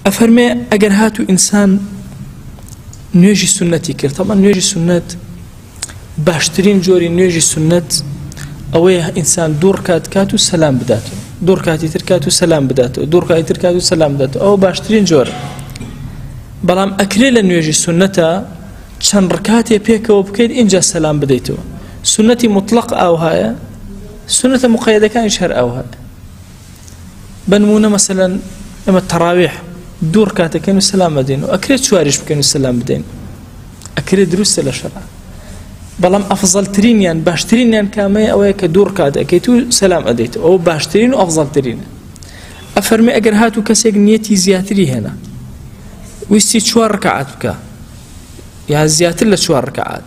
أفرمي أجر هاتو إنسان نيجي سنتي كر طبعا نيجي سنة باشترين جوري نيجي سنة أويه إنسان دور كاتو سلام بداته دور كاتي تركاتو سلام بداته دور كاتي تركاتو سلام بداته أو باشترين جور بلام أكريل نيجي سنة شن ركاتي بيك وبكيد إنجا سلام بديته سنتي مطلق أو هاي سنة مقيدة كان يشهر أو هاي بنمونا مثلا اما التراويح دور كاتا كانوا السلام بدين واكريد شوارش كانوا السلام بدين اكريد دروس للشرع بلام افضل ترين يعني باشترين يعني كامي او كدور كاتا كيتو سلام اديت او باشترين وافضل ترين افرمي اجر هاتو كسيق نيتي زياتري هنا ويستي شوار ركعات بكا يا زياتر له شوار ركعات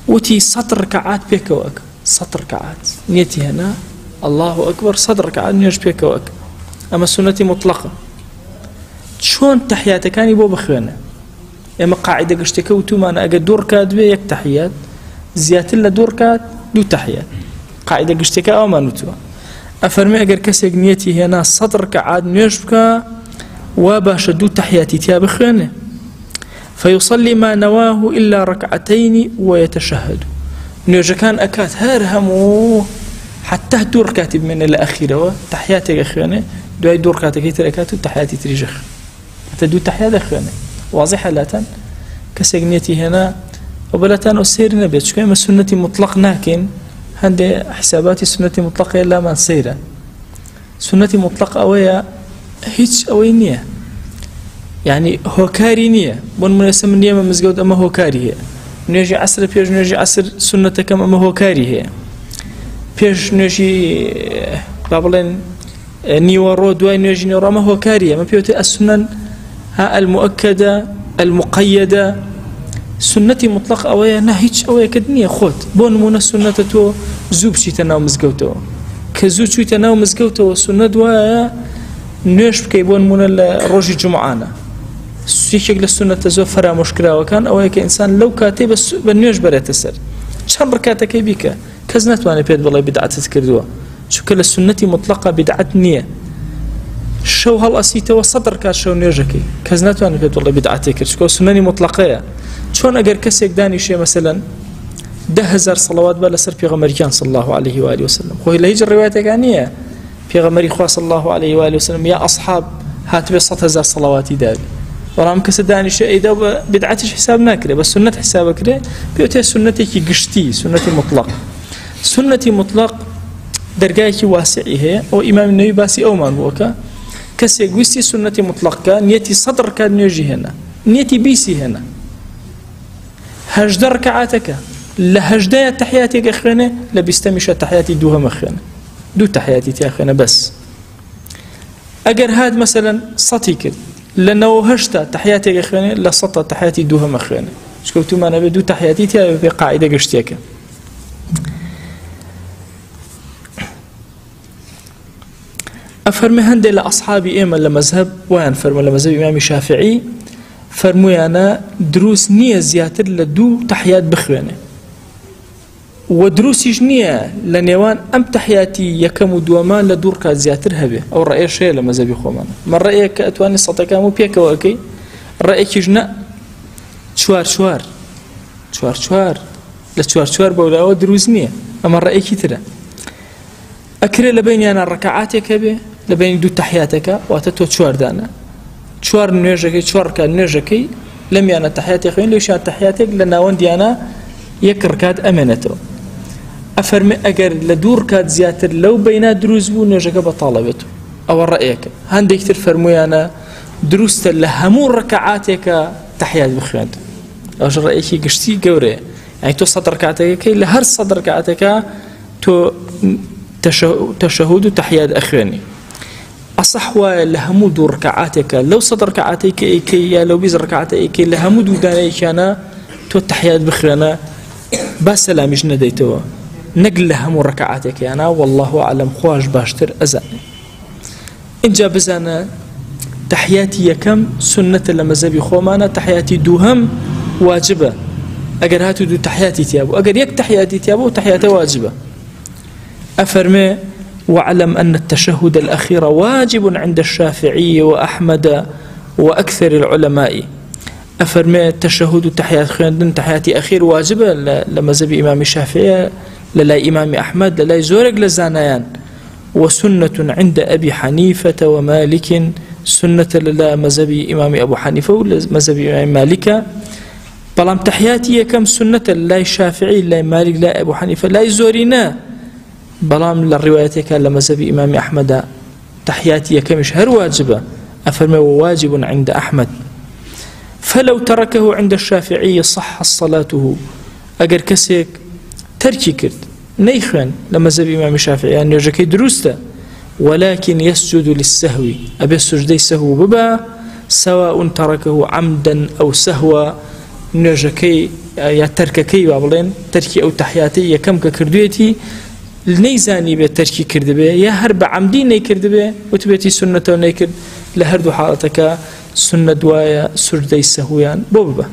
وتي سطر ركعات بيك وك سطر ركعات نيتي هنا الله اكبر صدر ركعات نيش بيك وك اما سنتي مطلقه شون تحياتي كان يبو بخوانه اما قاعده قشتك وتوما انا اجد دور كاد بي يك تحيات زيات له دور كاد دو تحيات قاعده قشتك او ما نتو افرمي اجر كسيق نيتي هنا صدر كعاد نيشبكا وباش دو تحياتي تيا بخوانه فيصلي ما نواه الا ركعتين ويتشهد نيجا كان اكات هرهمو حتى دور كاتب من الاخيره تحياتي اخوانه دو دور كاتك تركاتو تحياتي تريجخ تدو تحيات اخوانه واضحه لا كسجنيتي هنا وبلاتان السير نبي شكون ما سنتي مطلق لكن عندي حساباتي سنتي مطلقه الا ما سيره سنتي مطلق اويا هيج اوينيه يعني هوكارينيه بون مناسم نيه مزجود اما هوكاريه نيجي عصر بيج نيجي عصر سنته كم اما هوكاريه بيج نيجي بابلين نيورو دواي نيجي نيورو ما هوكاريه ما بيوتي السنن ها المؤكدة المقيدة سنتي مطلق أويا نهيج أويا كدنيا خوت بون مونا سنة تو زوب شي تناو مزقوتو كزوب شي تناو مزقوتو سنة دوايا نيش بكي بون مونا روجي جمعانا سيشيك للسنة تزو فرا مشكلة وكان أويا كإنسان لو كاتي بس بنيش بريت السر شان بركاتا كي بيكا كزنات وانا بيت بالله بدعة تذكردوا شو كلا سنتي مطلقة بدعة نية شو هالأسيته وصدر كات شو نيجكي كزنات وانا بيت والله بدعتك شكو سنني مطلقية شلون أجر كسيك داني شيء مثلا 10,000 صلوات بلا سر في غمريكان صلى الله عليه وآله وسلم خوي لهيج الرواية كانية في غمري خوا صلى الله عليه وآله وسلم يا أصحاب هات بي 100,000 صلوات دال ورام كسر داني شيء إذا بدعتش حساب ناكره بس سنة حسابك له بيوتي سنتك قشتي سنتي مطلق سنتي مطلق درجايك واسعي هي أو إمام النبي باسي أو من بوكا كسي قوستي سنتي مطلقة نيتي صدر كان يجي هنا نيتي بيسي هنا هجد ركعاتك لهجدايا تحياتي أخوانا لبيستمش تحياتي دوها مخوانا دو تحياتي تي أخوانا بس أجر هاد مثلا صتيك لأنه هجتا تحياتي أخوانا لسطة تحياتي دوها مخوانا شكوتو ما نبي دو تحياتي تي في قاعدة قشتيك أفرمي هندي لأصحابي إيما لمذهب وين فرمي لمذهب إمام الشافعي فرمي أنا دروس نية زياتر لدو تحيات بخوانه ودروس نية لنيوان أم تحياتي يكم دوما لدور كات زياتر هبه أو رأي شيء لمذهب خومانا من رأيك أتواني صدقامو بيك وأكي رأيك جنا شوار لشوار بولا دروس نية أما رأيك ترى أكري لبيني أنا ركعاتك به لبين دو تحياتك واتتو شوار دانا شوار نيجكي شوار كان نيجكي لم يانا تحياتي خين ليش تحياتك لأن وندي أنا يكر كاد أمانته أفرمي أجر لدور كاد زياتر لو بينا دروز بو نيجك بطالبته أو رأيك هندي كتير فرمي أنا دروست لهمون ركعاتك تحيات بخيانت أوش رأيك قشتي جوري يعني تو صدر ركعاتك كي لهر صدر ركعاتك تو تشهد تحيات أخواني أصح لهمو دو ركعاتك لو صدر ركعاتك إيكي لو بيز ركعاتك لهمو دو دانيك أنا تو تحيات بخيانا بس سلامش نديتوا نقل لهمو ركعاتك أنا والله أعلم خواج باشتر أزاني إن جا بزانا تحياتي يكم سنة لمزابي خومانا تحياتي دوهم واجبة أجر هاتو دو تحياتي تيابو أجر يك تحياتي تيابو تحياتي واجبة أفرمي واعلم أن التشهد الأخير واجب عند الشافعي وأحمد وأكثر العلماء أفرمي التشهد تحيات خويندن تحياتي أخير واجبة لمذهب إمام الشافعي للا إمام أحمد للا زورق لزانيان وسنة عند أبي حنيفة ومالك سنة للا مذهب إمام أبو حنيفة ومذهب إمام مالك بلام تحياتي كم سنة لا الشافعي لا مالك لا أبو حنيفة لا زورينا بلام للروايتك لمذهب إمام أحمد تحياتي كمش هر واجبة أفرمي واجب عند أحمد فلو تركه عند الشافعي صح صلاته أجر كسيك تركي كرد نيخوان لمذهب إمام الشافعي يعني يرجكي دروسته ولكن يسجد للسهو أبي السجدي سهو ببا سواء تركه عمدا أو سهوا نيرجكي يا ترككي بابلين تركي أو تحياتي كم كردويتي نيزاني بتركي كردبه يا هرب عمدي نيكردبه وتبيتي سنة ونيكرد لهردو حالتك سنة دوايا سجدي سهويان بوبا